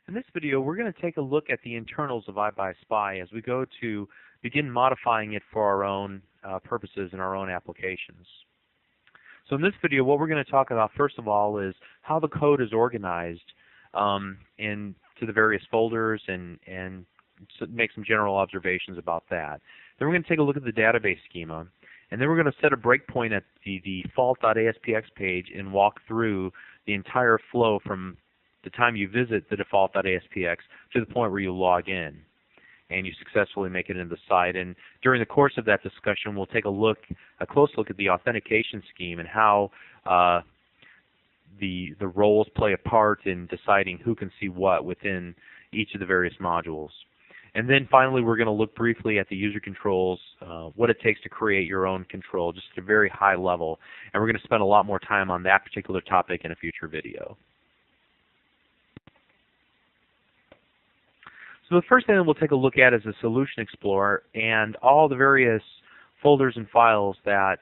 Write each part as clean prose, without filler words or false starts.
In this video, we're going to take a look at the internals of iBuySpy as we go to begin modifying it for our own purposes and our own applications. So in this video, what we're going to talk about first of all is how the code is organized into the various folders and make some general observations about that. Then we're going to take a look at the database schema, and then we're going to set a breakpoint at the default.aspx page and walk through the entire flow from the time you visit the default.aspx to the point where you log in and you successfully make it into the site. And during the course of that discussion, we'll take a close look at the authentication scheme and how the roles play a part in deciding who can see what within each of the various modules. And then finally, we're going to look briefly at the user controls, what it takes to create your own control, just at a very high level. And we're going to spend a lot more time on that particular topic in a future video. So the first thing that we'll take a look at is the Solution Explorer and all the various folders and files that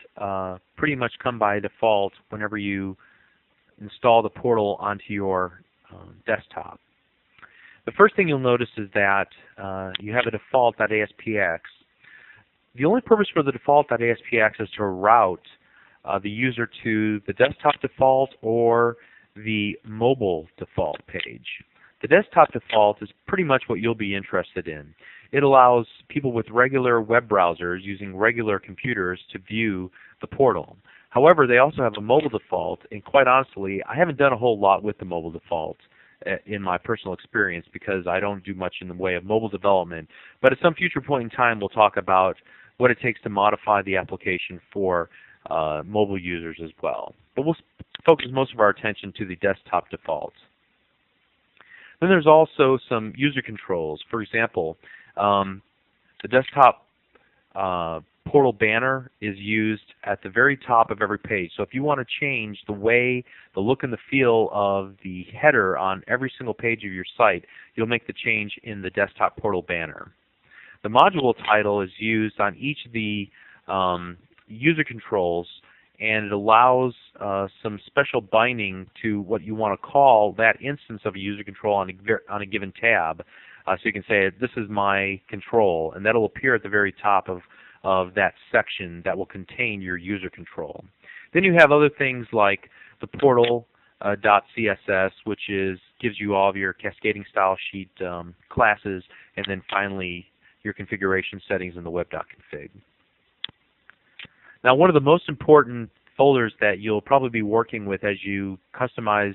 pretty much come by default whenever you install the portal onto your desktop. The first thing you'll notice is that you have a default.aspx. The only purpose for the default.aspx is to route the user to the desktop default or the mobile default page. The desktop default is pretty much what you'll be interested in. It allows people with regular web browsers using regular computers to view the portal. However, they also have a mobile default, and quite honestly, I haven't done a whole lot with the mobile default in my personal experience because I don't do much in the way of mobile development. But at some future point in time, we'll talk about what it takes to modify the application for mobile users as well. But we'll focus most of our attention to the desktop default. Then there's also some user controls. For example, the desktop portal banner is used at the very top of every page. So if you want to change the look and the feel of the header on every single page of your site, you'll make the change in the desktop portal banner. The module title is used on each of the user controls, and it allows some special binding to what you want to call that instance of a user control on a given tab. So you can say, this is my control, and that will appear at the very top of that section that will contain your user control. Then you have other things like the portal.css, which gives you all of your cascading style sheet classes, and then finally your configuration settings in the web.config. Now, one of the most important folders that you'll probably be working with as you customize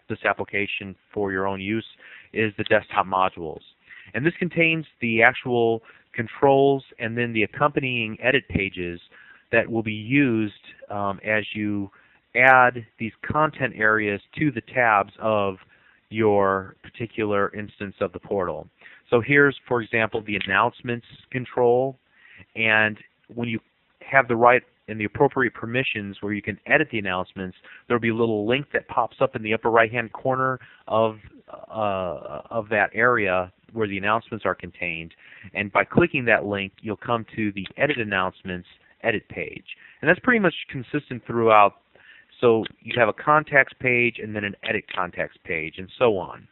this application for your own use is the desktop modules. And this contains the actual controls and then the accompanying edit pages that will be used as you add these content areas to the tabs of your particular instance of the portal. So here's, for example, the announcements control, and when you have the right and the appropriate permissions where you can edit the announcements, there will be a little link that pops up in the upper right-hand corner of that area where the announcements are contained. And by clicking that link, you'll come to the Edit Announcements edit page. And that's pretty much consistent throughout. So you have a contacts page and then an edit contacts page and so on.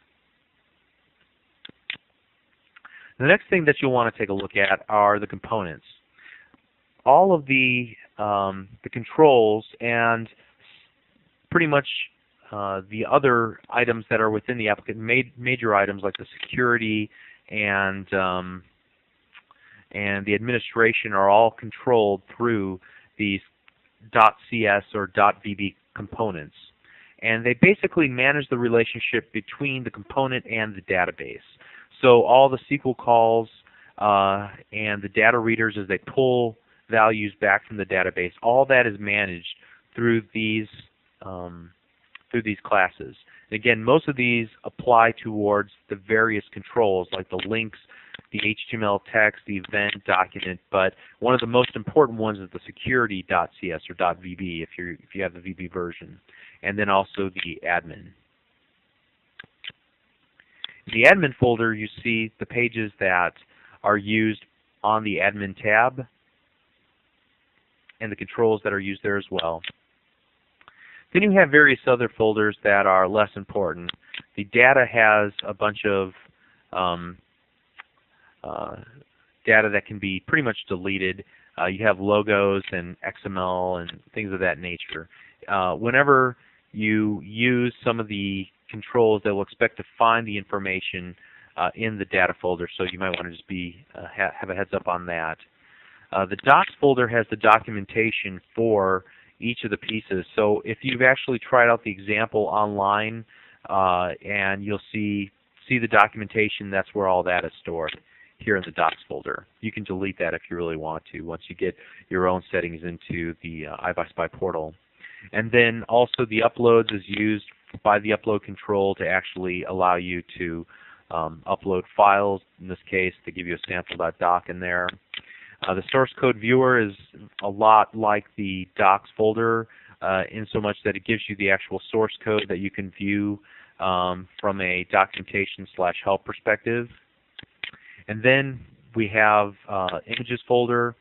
The next thing that you'll want to take a look at are the components. All of the controls and pretty much the other items that are within the application, major items like the security and the administration, are all controlled through these .cs or .vb components. And they basically manage the relationship between the component and the database. So all the SQL calls and the data readers as they pull values back from the database, all that is managed through these classes. And again, most of these apply towards the various controls like the links, the HTML text, the event document, but one of the most important ones is the security.cs or .vb if you have the VB version, and then also the admin. In the admin folder, you see the pages that are used on the admin tab and the controls that are used there as well. Then you have various other folders that are less important. the data has a bunch of data that can be pretty much deleted. You have logos and XML and things of that nature. Whenever you use some of the controls, they will expect to find the information in the data folder, so you might want to just have a heads up on that. The docs folder has the documentation for each of the pieces. So if you've actually tried out the example online, and you'll see the documentation, that's where all that is stored, here in the docs folder. You can delete that if you really want to once you get your own settings into the iBuySpy portal. And then also the uploads is used by the upload control to actually allow you to upload files. In this case, they give you a sample.doc in there. The source code viewer is a lot like the docs folder in so much that it gives you the actual source code that you can view from a documentation/help perspective. And then we have images folder.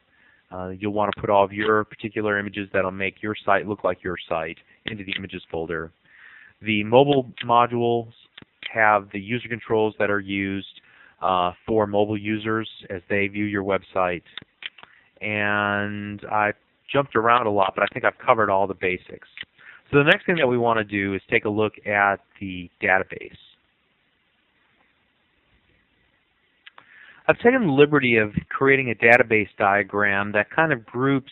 You'll want to put all of your particular images that'll make your site look like your site into the images folder. The mobile modules have the user controls that are used for mobile users as they view your website. And I jumped around a lot, but I think I've covered all the basics. So the next thing that we want to do is take a look at the database. I've taken the liberty of creating a database diagram that kind of groups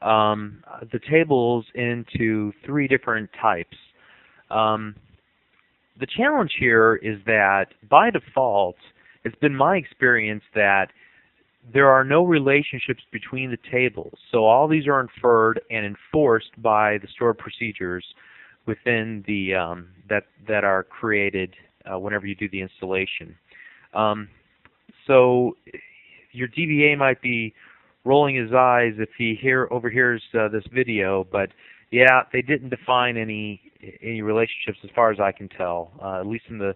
the tables into 3 different types. The challenge here is that by default, it's been my experience that there are no relationships between the tables. So all these are inferred and enforced by the stored procedures within the that are created whenever you do the installation. So your DBA might be rolling his eyes if he overhears this video, but yeah, they didn't define any relationships as far as I can tell. At least in the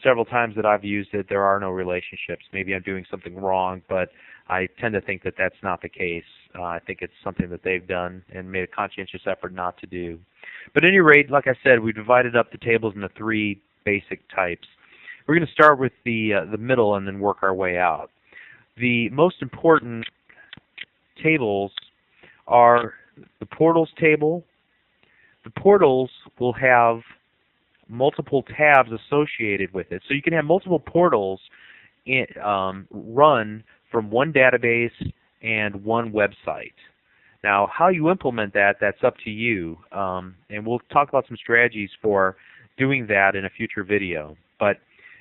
several times that I've used it, there are no relationships. Maybe I'm doing something wrong, but I tend to think that that's not the case. I think it's something that they've done and made a conscientious effort not to do. But at any rate, like I said, we divided up the tables into 3 basic types. We're going to start with the middle and then work our way out. The most important tables are the portals table. The portals will have multiple tabs associated with it. So you can have multiple portals run from one database and one website. Now, how you implement that, that's up to you. And we'll talk about some strategies for doing that in a future video. But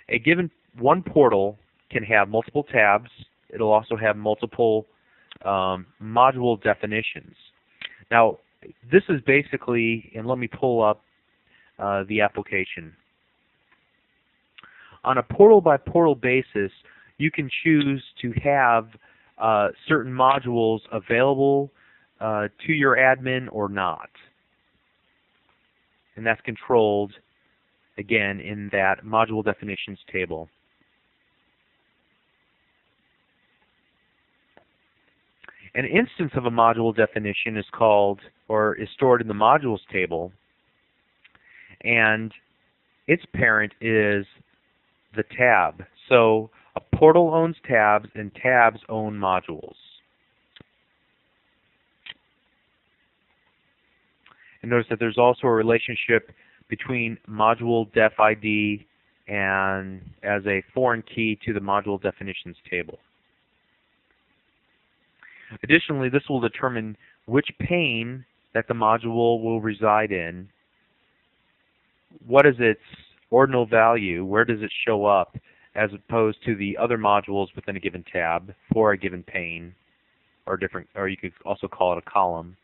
a given one portal can have multiple tabs. It'll also have multiple module definitions. Now, this is basically, and let me pull up the application. On a portal-by-portal basis, you can choose to have certain modules available to your admin or not. And that's controlled, again, in that module definitions table. An instance of a module definition is called, or is stored in the modules table, and its parent is the tab. So a portal owns tabs, and tabs own modules. And notice that there's also a relationship between module def ID and as a foreign key to the module definitions table. Additionally, this will determine which pane that the module will reside in, what is its ordinal value, where does it show up, as opposed to the other modules within a given tab for a given pane, or you could also call it a column,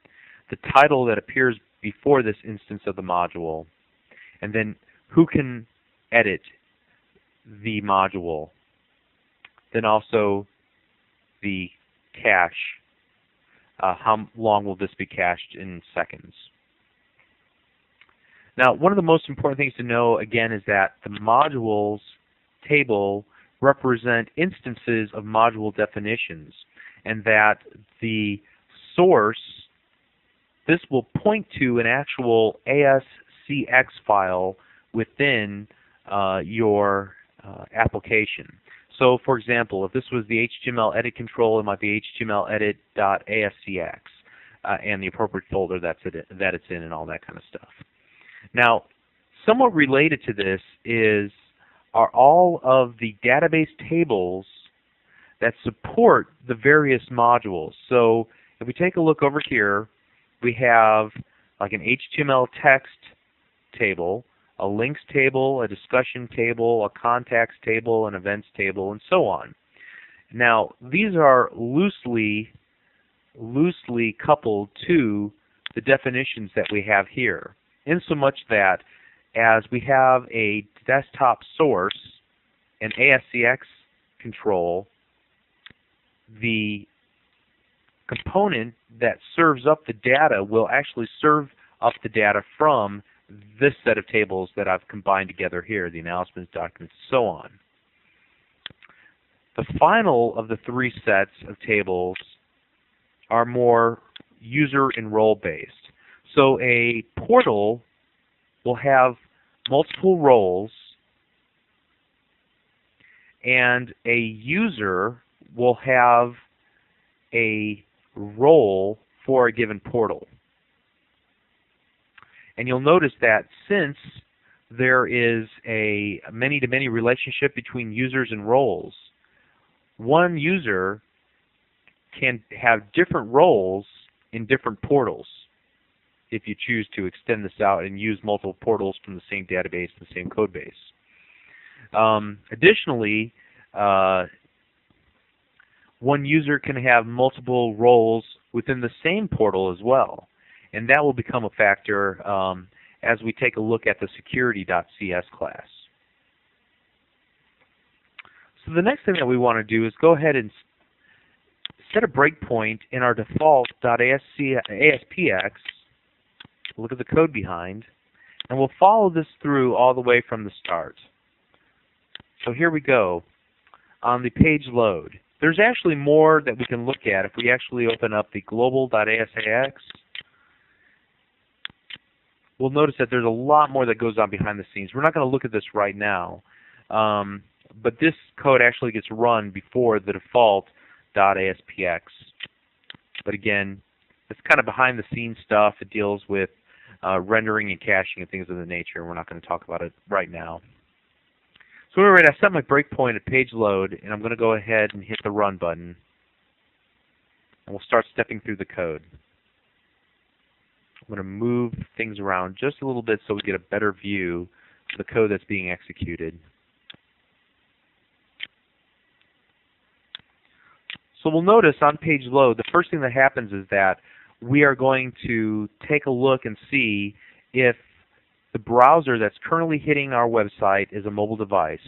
the title that appears before this instance of the module, and then who can edit the module, then also the cache. How long will this be cached in seconds? Now, one of the most important things to know, again, is that the modules table represent instances of module definitions, and that the source, this will point to an actual ASCX file within your application. So, for example, if this was the HTML edit control, it might be HTML edit.ascx and the appropriate folder that it's in and all that kind of stuff. Now, somewhat related to this are all of the database tables that support the various modules. So if we take a look over here, we have like an HTML text table, a links table, a discussion table, a contacts table, an events table, and so on. Now, these are loosely coupled to the definitions that we have here, in so much that as we have a desktop source, an ASCX control, the component that serves up the data will actually serve up the data from this set of tables that I've combined together here, the announcements, documents, and so on. The final of the three sets of tables are more user and role based. So a portal will have multiple roles, and a user will have a role for a given portal. And you'll notice that since there is a many-to-many relationship between users and roles, one user can have different roles in different portals if you choose to extend this out and use multiple portals from the same database and the same code base. Additionally, one user can have multiple roles within the same portal as well. And that will become a factor as we take a look at the security.cs class. So the next thing that we want to do is go ahead and set a breakpoint in our default .aspx, look at the code behind, and we'll follow this through all the way from the start. So here we go on the page load. There's actually more that we can look at if we actually open up the global.asax. We'll notice that there's a lot more that goes on behind the scenes. We're not going to look at this right now, but this code actually gets run before the default .aspx. But again, it's kind of behind the scenes stuff. It deals with rendering and caching and things of the nature. We're not going to talk about it right now. So anyway, I set my breakpoint at page load, and I'm going to go ahead and hit the run button, and we'll start stepping through the code. I'm going to move things around just a little bit so we get a better view of the code that's being executed. So we'll notice on page load, the first thing that happens is that we are going to take a look and see if the browser that's currently hitting our website is a mobile device.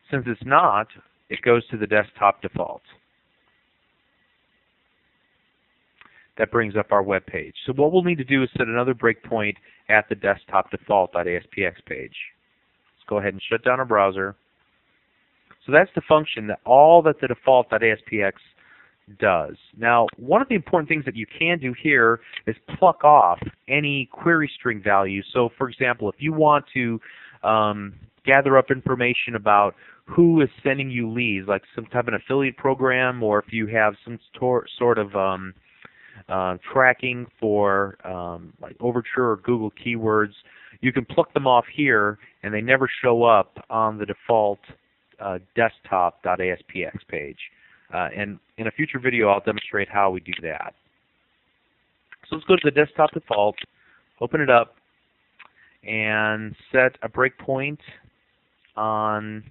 Since it's not, it goes to the desktop default. That brings up our web page. So what we'll need to do is set another breakpoint at the desktop default.aspx page. Let's go ahead and shut down our browser. So that's the function that all that the default.aspx does. Now, one of the important things that you can do here is pluck off any query string values. So, for example, if you want to gather up information about who is sending you leads, like some type of affiliate program, or if you have some sort of tracking for like Overture or Google keywords, you can pluck them off here, and they never show up on the default desktop.aspx page. And in a future video, I'll demonstrate how we do that. So let's go to the desktop default, open it up, and set a breakpoint on,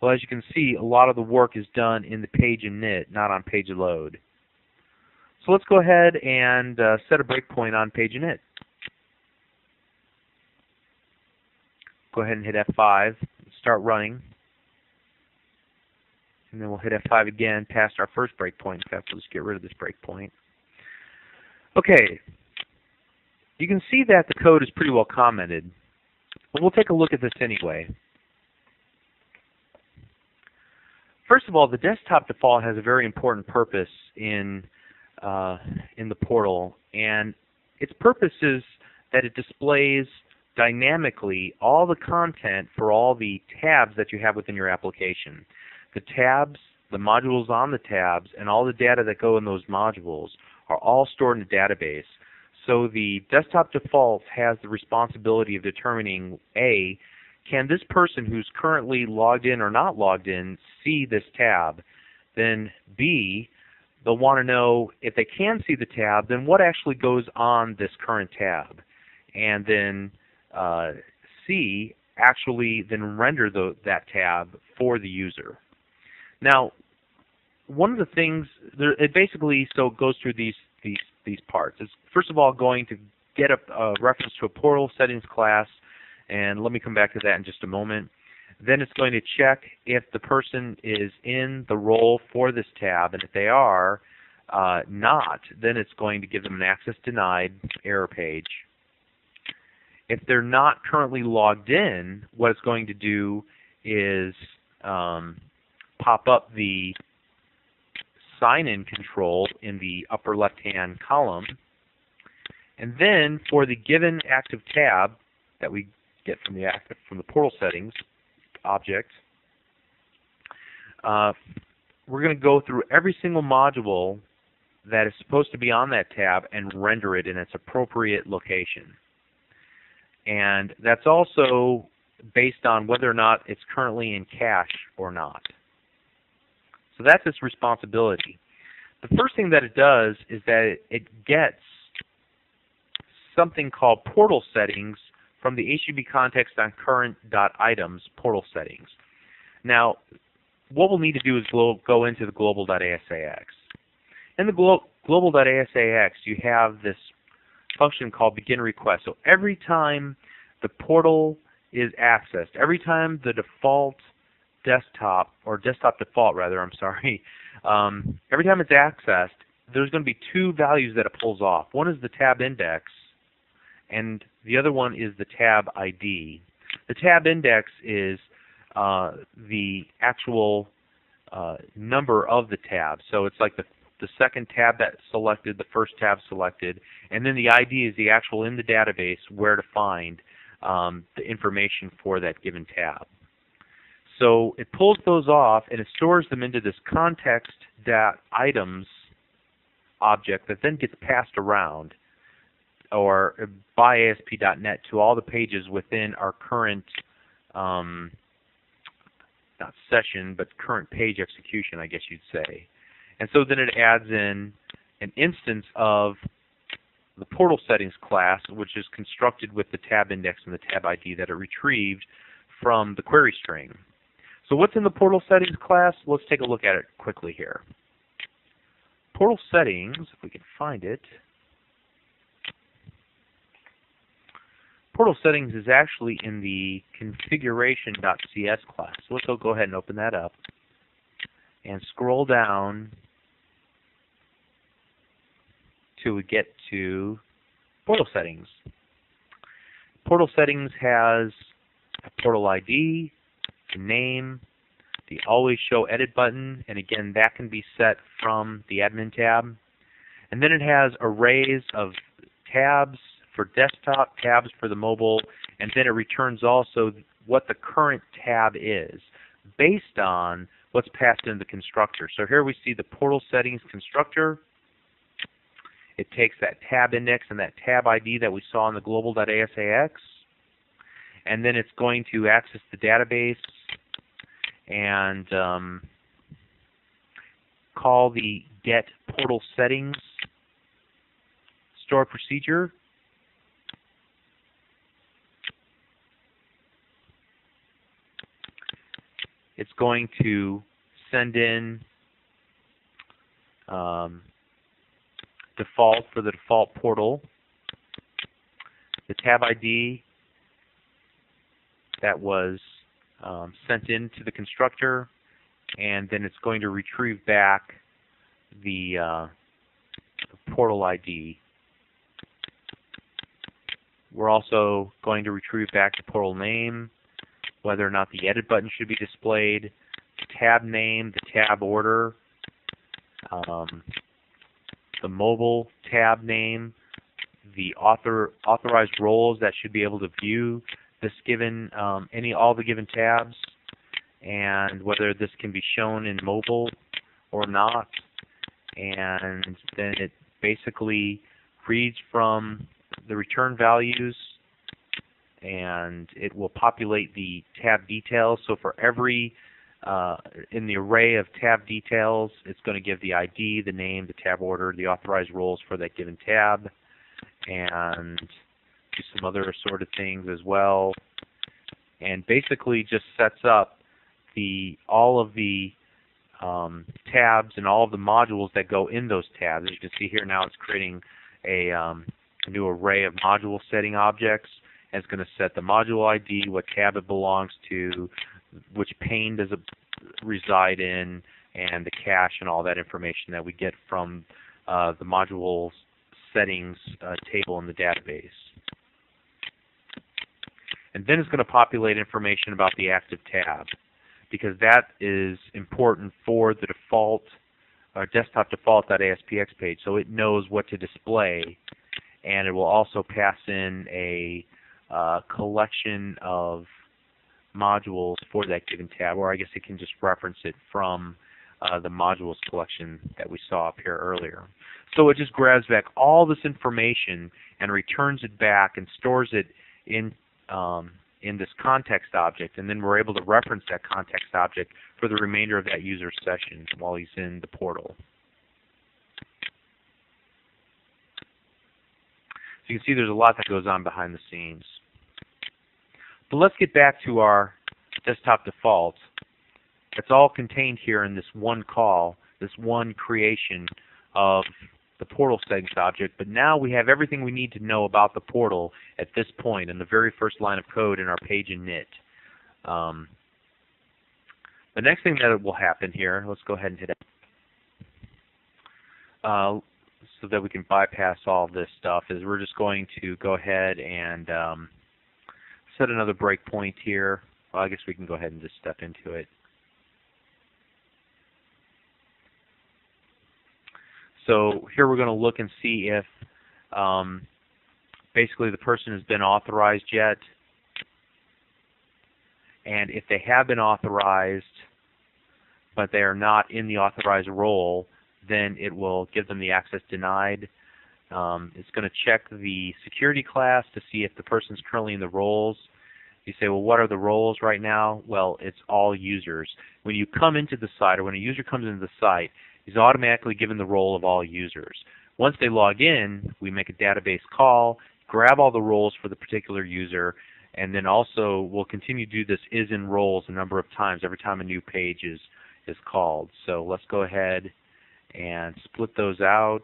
well, as you can see, a lot of the work is done in the page init, not on page load. So let's go ahead and set a breakpoint on page init. Go ahead and hit F5, start running, and then we'll hit F5 again past our first breakpoint. In fact, we'll just get rid of this breakpoint. Okay, you can see that the code is pretty well commented, but we'll take a look at this anyway. First of all, the desktop default has a very important purpose in in the portal, and its purpose is that it displays dynamically all the content for all the tabs that you have within your application. The tabs, the modules on the tabs, and all the data that go in those modules are all stored in a database. So the desktop default has the responsibility of determining, A, can this person who's currently logged in or not logged in see this tab? Then B, they'll want to know if they can see the tab, then what actually goes on this current tab? And then C, actually then render that tab for the user. Now, one of the things, it basically goes through these parts. It's first of all going to get a reference to a portal settings class, and let me come back to that in just a moment. Then it's going to check if the person is in the role for this tab, and if they are not, then it's going to give them an access denied error page. If they're not currently logged in, what it's going to do is pop up the sign-in control in the upper left-hand column. And then for the given active tab that we get from the portal settings object, we're going to go through every single module that is supposed to be on that tab and render it in its appropriate location. And that's also based on whether or not it's currently in cache or not. So that's its responsibility. The first thing that it does is that it gets something called portal settings from the HTTP context on current.items portal settings. Now, what we'll need to do is go into the global.asax. In the global.asax, you have this function called begin request. So every time the portal is accessed, every time the default desktop, or desktop default rather, I'm sorry, every time it's accessed, there's going to be two values that it pulls off. One is the tab index, and the other one is the tab ID. The tab index is the actual number of the tab. So it's like the second tab that's selected, the first tab selected, and then the ID is the actual in the database where to find the information for that given tab. So it pulls those off and it stores them into this context.items object that then gets passed around or by ASP.NET to all the pages within our current not session, but current page execution, I guess you'd say. And so then it adds in an instance of the portal settings class, which is constructed with the tab index and the tab ID that it retrieved from the query string. So what's in the portal settings class? Let's take a look at it quickly here. Portal settings, if we can find it. Portal settings is actually in the configuration.cs class. So let's go ahead and open that up and scroll down till we get to portal settings. Portal settings has a portal ID, the name, the always show edit button, and again that can be set from the admin tab. And then it has arrays of tabs for desktop, tabs for the mobile, and then it returns also what the current tab is based on what's passed into the constructor. So here we see the portal settings constructor. It takes that tab index and that tab ID that we saw in the global.asax, and then it's going to access the database and call the get portal settings store procedure. It's going to send in default for the default portal, the tab ID that was sent into the constructor, and then it's going to retrieve back the portal ID. We're also going to retrieve back the portal name, whether or not the edit button should be displayed, the tab name, the tab order, the the mobile tab name, the authorized roles that should be able to view this given all the given tabs, and whether this can be shown in mobile or not. And then it basically reads from the return values, and it will populate the tab details. So for every in the array of tab details, it's going to give the ID, the name, the tab order, the authorized roles for that given tab, and do some other assorted things as well. And basically just sets up all of the tabs and all of the modules that go in those tabs. As you can see here now, it's creating a new array of module setting objects, and it's going to set the module ID, what tab it belongs to, which pane does it reside in, and the cache and all that information that we get from the module settings table in the database. And then it's going to populate information about the active tab, because that is important for the default desktop default.aspx page, so it knows what to display, and it will also pass in a collection of modules for that given tab, or I guess it can just reference it from the modules collection that we saw up here earlier. So it just grabs back all this information and returns it back and stores it in this context object, and then we're able to reference that context object for the remainder of that user's session while he's in the portal. So you can see there's a lot that goes on behind the scenes. But let's get back to our desktop default. It's all contained here in this one call, this one creation of the portal settings object, but now we have everything we need to know about the portal at this point in the very first line of code in our page init. The next thing that will happen here, let's go ahead and hit it, so that we can bypass all this stuff, is we're just going to go ahead and set another breakpoint here. Well, I guess we can go ahead and just step into it. So here we're going to look and see if basically the person has been authorized yet. And if they have been authorized, but they are not in the authorized role, then it will give them the access denied. It's going to check the security class to see if the person is currently in the roles. You say, well, what are the roles right now? Well, it's all users. When you come into the site, or when a user comes into the site, he's automatically given the role of all users. Once they log in, we make a database call, grab all the roles for the particular user, and then also we'll continue to do this is in roles a number of times every time a new page is called. So let's go ahead and split those out.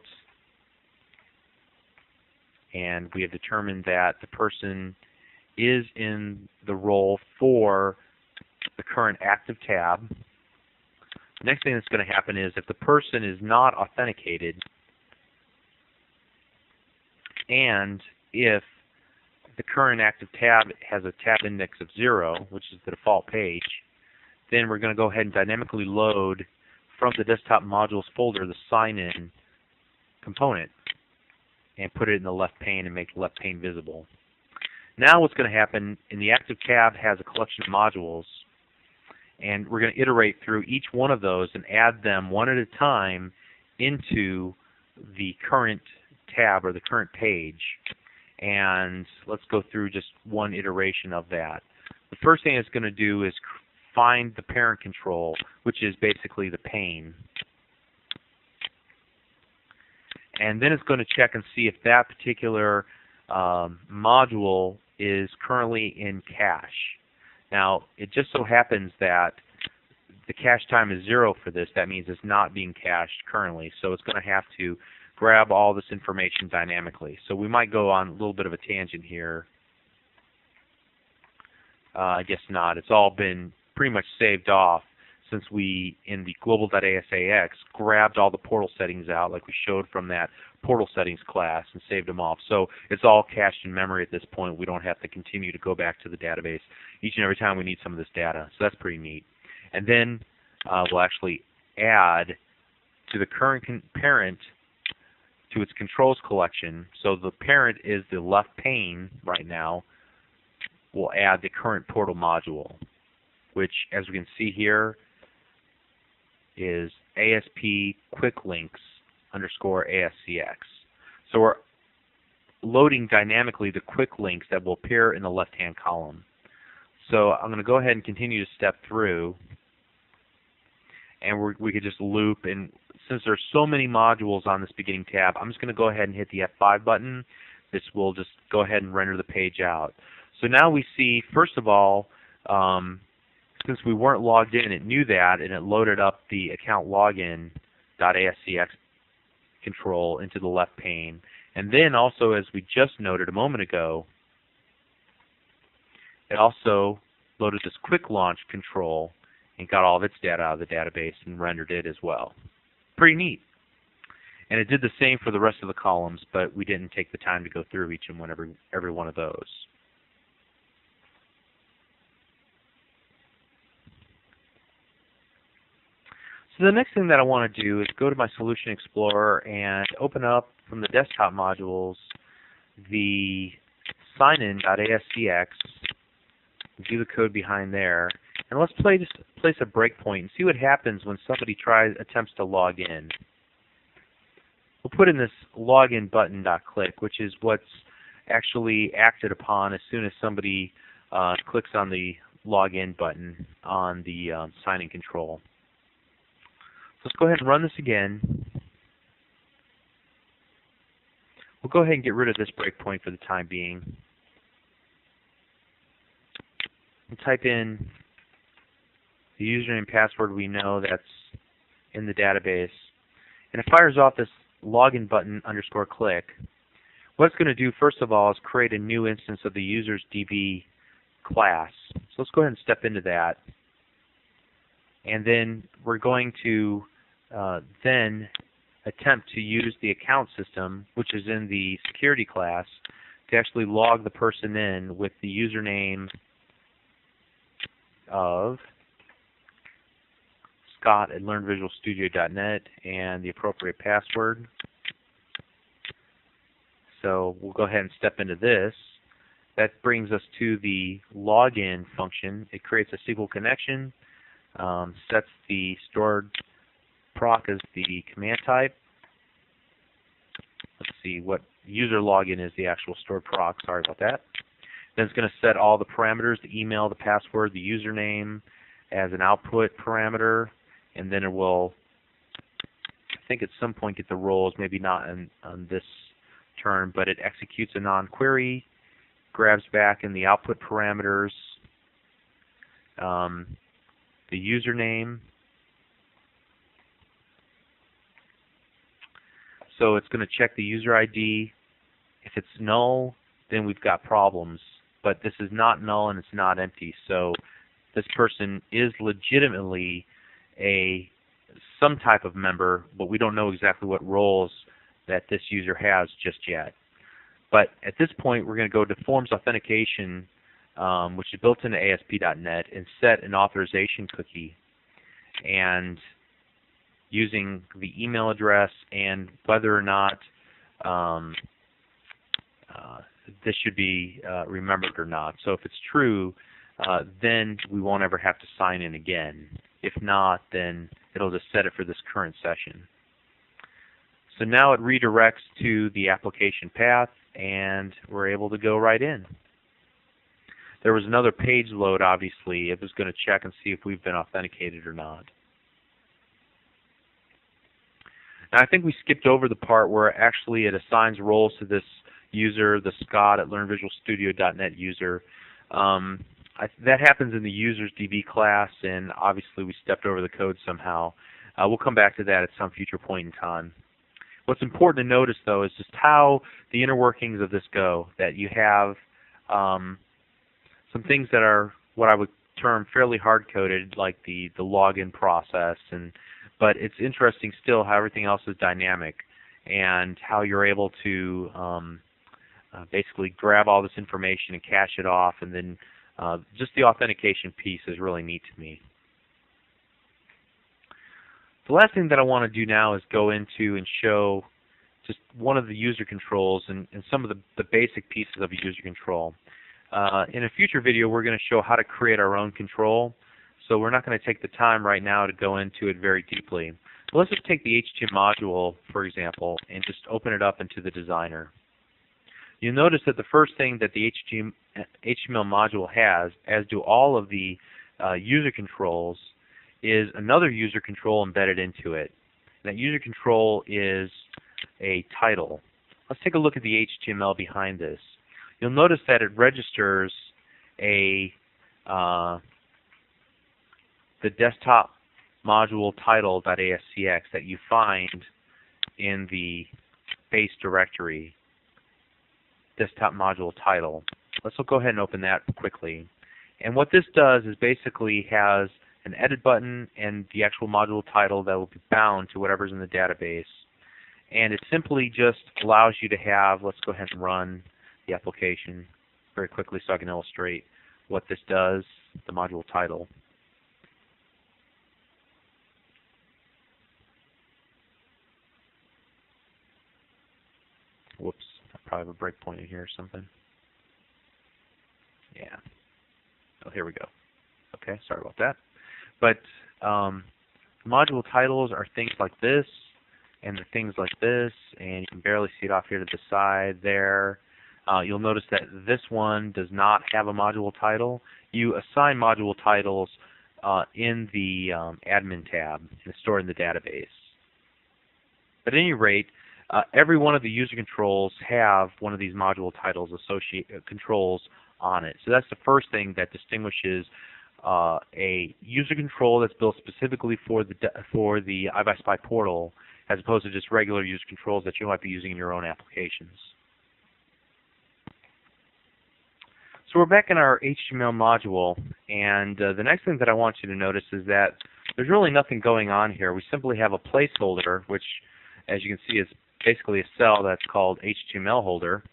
And we have determined that the person is in the role for the current active tab. The next thing that's going to happen is if the person is not authenticated, and if the current active tab has a tab index of 0, which is the default page, then we're going to go ahead and dynamically load from the desktop modules folder the sign-in component and put it in the left pane and make the left pane visible. Now what's going to happen, in the active tab has a collection of modules, and we're going to iterate through each one of those and add them one at a time into the current tab or the current page. And let's go through just one iteration of that. The first thing it's going to do is find the parent control, which is basically the pane. And then it's going to check and see if that particular module is currently in cache. Now, it just so happens that the cache time is 0 for this. That means it's not being cached currently. So it's going to have to grab all this information dynamically. So we might go on a little bit of a tangent here. I guess not. It's all been pretty much saved off since we, in the global.asax, grabbed all the portal settings out like we showed from that portal settings class and saved them off. So it's all cached in memory at this point. We don't have to continue to go back to the database each and every time we need some of this data. So that's pretty neat. And then we'll actually add to the current parent to its controls collection. So the parent is the left pane right now. We'll add the current portal module, which, as we can see here, is ASP quick links underscore ASCX. So we're loading dynamically the quick links that will appear in the left-hand column. So I'm going to go ahead and continue to step through, and we could just loop. And since there's so many modules on this beginning tab, I'm just going to go ahead and hit the F5 button. This will just go ahead and render the page out. So now we see, first of all, since we weren't logged in, it knew that, and it loaded up the account login.ascx control into the left pane. And then also, as we just noted a moment ago, it also loaded this quick launch control and got all of its data out of the database and rendered it as well. Pretty neat. And it did the same for the rest of the columns, but we didn't take the time to go through each and every one of those. So the next thing that I want to do is go to my Solution Explorer and open up from the desktop modules the signin.ascx, view the code behind there, and let's place a breakpoint and see what happens when somebody attempts to log in. We'll put in this login button.click, which is what's actually acted upon as soon as somebody clicks on the login button on the sign-in control. So let's go ahead and run this again. We'll go ahead and get rid of this breakpoint for the time being. We'll type in the username and password we know that's in the database. And it fires off this login button underscore click. What it's going to do, first of all, is create a new instance of the user's DB class. So let's go ahead and step into that. And then we're going to then attempt to use the account system, which is in the security class, to actually log the person in with the username of Scott@LearnVisualStudio.net and the appropriate password. So we'll go ahead and step into this. That brings us to the login function. It creates a SQL connection, sets the stored proc as the command type. Let's see, what user login is the actual stored proc. Sorry about that. Then it's going to set all the parameters, the email, the password, the username as an output parameter, and then it will, I think at some point, get the roles, maybe not on this turn, but it executes a non-query, grabs back in the output parameters the username. So it's going to check the user ID. If it's null, then we've got problems. But this is not null and it's not empty. So this person is legitimately some type of member, but we don't know exactly what roles that this user has just yet. But at this point, we're going to go to Forms Authentication, which is built into ASP.NET, and set an authorization cookie. And using the email address and whether or not this should be remembered or not. So if it's true, then we won't ever have to sign in again. If not, then it'll just set it for this current session. So now it redirects to the application path, and we're able to go right in. There was another page load, obviously. It was going to check and see if we've been authenticated or not. Now, I think we skipped over the part where actually it assigns roles to this user, the Scott@LearnVisualStudio.net user. That happens in the users DB class, and obviously we stepped over the code somehow. We'll come back to that at some future point in time. What's important to notice, though, is just how the inner workings of this go, that you have some things that are what I would term fairly hard-coded, like the login process, but it's interesting still how everything else is dynamic and how you're able to basically grab all this information and cache it off, and then just the authentication piece is really neat to me. The last thing that I want to do now is go into and show just one of the user controls and some of the basic pieces of a user control. In a future video, we're going to show how to create our own control, so we're not going to take the time right now to go into it very deeply. But let's just take the HTML module, for example, and just open it up into the designer. You'll notice that the first thing that the HTML module has, as do all of the user controls, is another user control embedded into it. And that user control is a title. Let's take a look at the HTML behind this. You'll notice that it registers the desktop module title.ascx that you find in the base directory, desktop module title. Let's go ahead and open that quickly. And what this does is basically has an edit button and the actual module title that will be bound to whatever's in the database. And it simply just allows you to have, let's go ahead and run the application very quickly so I can illustrate what this does, the module title. Whoops, I probably have a breakpoint in here or something. Yeah. Oh, here we go. Okay, sorry about that. But module titles are things like this, and they're things like this, and you can barely see it off here to the side there. You'll notice that this one does not have a module title. You assign module titles in the admin tab and stored in the database. But at any rate, every one of the user controls have one of these module titles controls on it. So that's the first thing that distinguishes a user control that's built specifically for the iBuySpy portal, as opposed to just regular user controls that you might be using in your own applications. So we're back in our HTML module, and the next thing that I want you to notice is that there's really nothing going on here. We simply have a placeholder, which, as you can see, is basically a cell that's called HTML holder.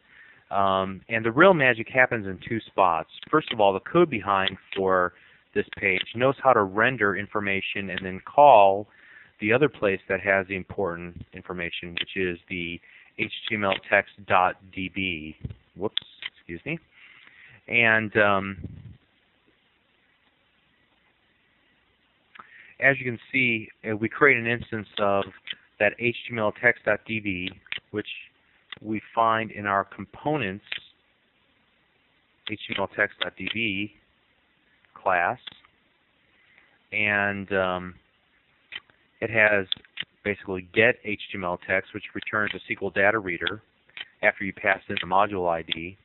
And the real magic happens in two spots. First of all, the code behind for this page knows how to render information and then call the other place that has the important information, which is the HTML text.db. Whoops, excuse me. And as you can see, we create an instance of that HTML text.db, which we find in our components HTML text.db class, and it has basically get HTML text, which returns a SQL data reader after you pass in the module ID,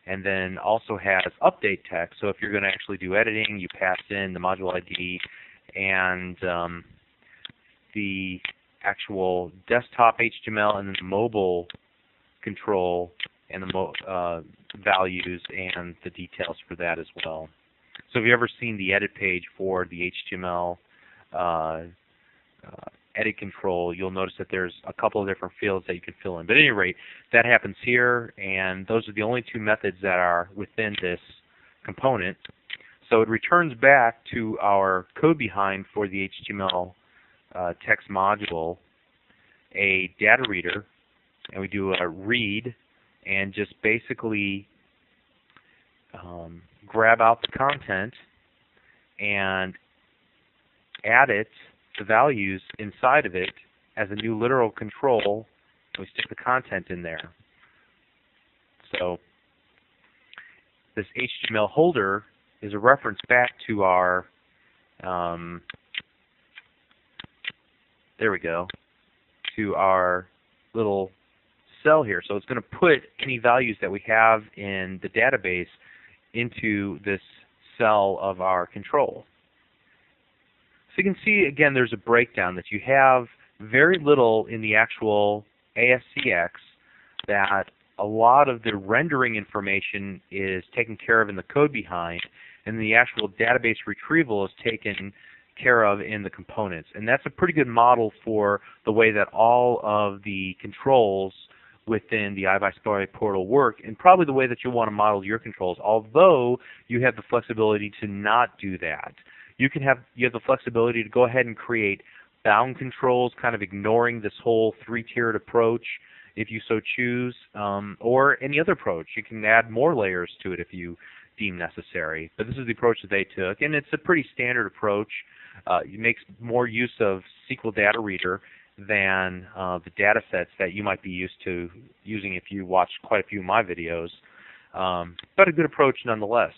and then also has update text. So if you're going to actually do editing, you pass in the module ID and the actual desktop HTML and then the mobile control and the values and the details for that as well. So if you've ever seen the edit page for the HTML edit control, you'll notice that there's a couple of different fields that you can fill in. But at any rate, that happens here, and those are the only two methods that are within this component. So it returns back to our code behind for the HTML text module a data reader, and we do a read and just basically grab out the content and add it, the values inside of it, as a new literal control. We stick the content in there. So this HTML holder is a reference back to our there we go, to our little cell here. So it's going to put any values that we have in the database into this cell of our control. So you can see, again, there's a breakdown that you have very little in the actual ASCX, that a lot of the rendering information is taken care of in the code behind, and the actual database retrieval is taken care of in the components. And that's a pretty good model for the way that all of the controls within the iBuySpy portal work, and probably the way that you want to model your controls, although you have the flexibility to not do that. You have the flexibility to go ahead and create bound controls, kind of ignoring this whole three-tiered approach, if you so choose, or any other approach. You can add more layers to it if you deem necessary. But this is the approach that they took, and it's a pretty standard approach. It makes more use of SQL Data Reader than the data sets that you might be used to using if you watch quite a few of my videos. But a good approach nonetheless.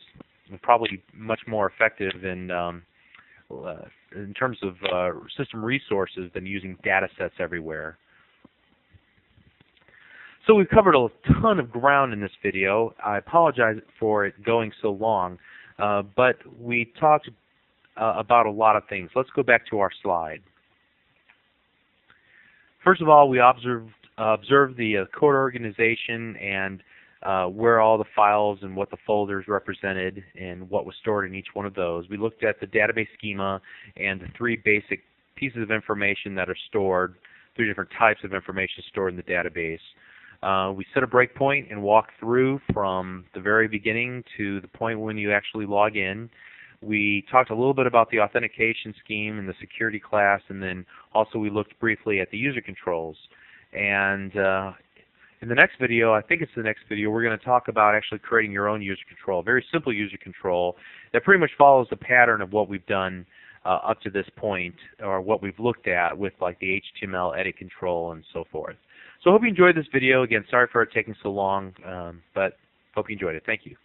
And probably much more effective in terms of system resources than using data sets everywhere. So we've covered a ton of ground in this video. I apologize for it going so long, but we talked about a lot of things. Let's go back to our slide. First of all, we observed the code organization and where all the files and what the folders represented and what was stored in each one of those. We looked at the database schema and the three basic pieces of information that are stored, three different types of information stored in the database. We set a breakpoint and walked through from the very beginning to the point when you actually log in. We talked a little bit about the authentication scheme and the security class, and then also we looked briefly at the user controls. And in the next video, I think it's the next video, we're going to talk about actually creating your own user control, a very simple user control that pretty much follows the pattern of what we've done up to this point, or what we've looked at with like the HTML edit control and so forth. So I hope you enjoyed this video. Again, sorry for it taking so long, but hope you enjoyed it. Thank you.